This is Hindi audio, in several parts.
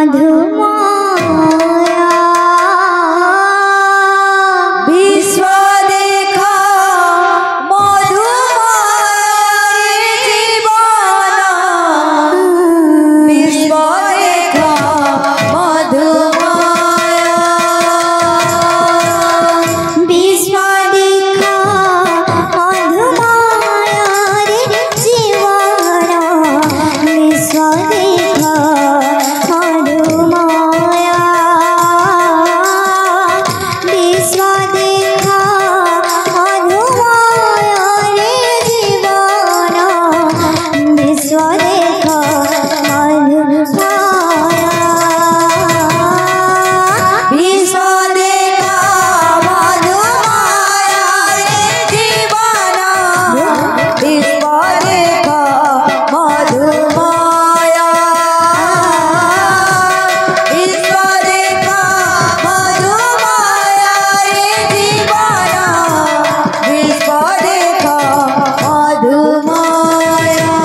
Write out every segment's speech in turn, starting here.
मधुमाया विश्व देखा मधुमाया जीवन विश्व देखा मधुमाया विश्व देखा मधुमाया रे जीवन विश्व देखा मधुमाया विश्व देखा मधुमाया रे जीवन विश्व देखा मधुमाया विश्व देखा मधुमाया रे जीवन विश्व देखा मधुमाया विश्व देखा मधुमाया रे जीवन विश्व देखा मधुमाया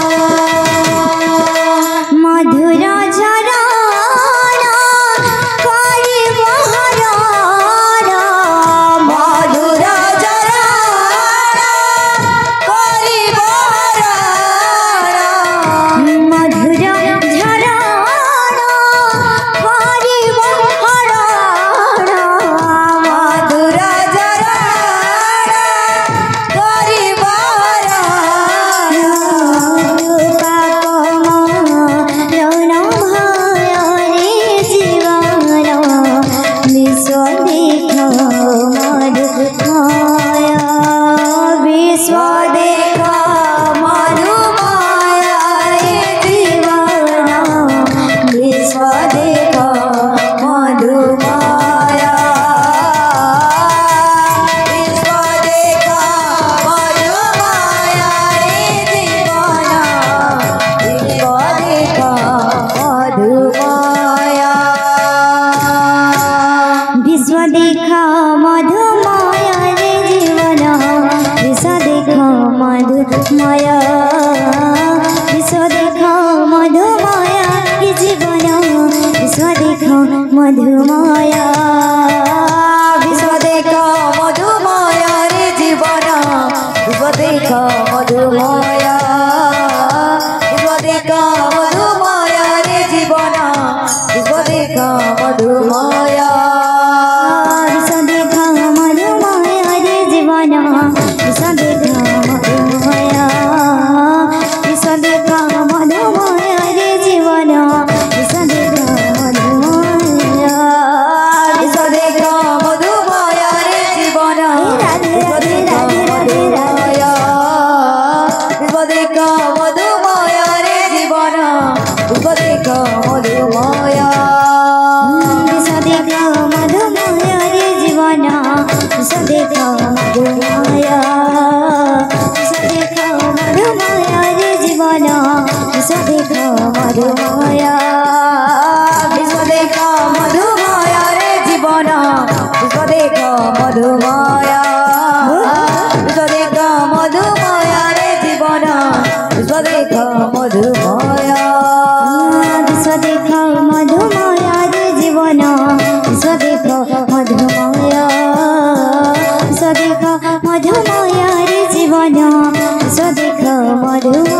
मधुर झरना करि बहराना मधुर झरना करि बहराना मधुर झरना करि बहराना मधुर झरना करि बहराना विश्व देखा मधुमाया रे जीवन विश्व देखा मधुमाया विश्व देखा मधुमाया रे जीवन विश्व देखा मधुमाया विश्व देखा मधुमाया रे जीवन विश्व देखा मधुमाया विश्व देखा मधुमाया रे जीवन विश्व देखा मधुमाया विश्व देखा मधुमाया रे जीवन विश्व देखा मधुमाया विश्व देखा मधुमाया रे जीवन विश्व देखा मधुमाया विश्व देखा मधुमाया रे जीवन विश्व देखा मधुमाया विश्व देखा मधुमाया रे जीवन विश्व देखा मधुमाया विश्व देखा मधुमाया रे जीवन विश्व देखा मधुमाया विश्व देखा मधुमाया रे जीवन विश्व देखा मधुमाया विश्व देखा मधुमाया रे जीवन विश्व देखा मधुमाया विश्व देखा मधुमाया रे जीवन विश्व देखा मधुमाया विश्व देखा मधुमाया रे जीवन विश्व देखा मधुमाया विश्व देखा मधुमाया रे जीवन विश्व देखा मधुमाया विश्व देखा मधुमाया रे जीवन विश्व देखा मधुमाया विश्व देखा मधुमाया रे जीवन विश्व देखा मधुमाया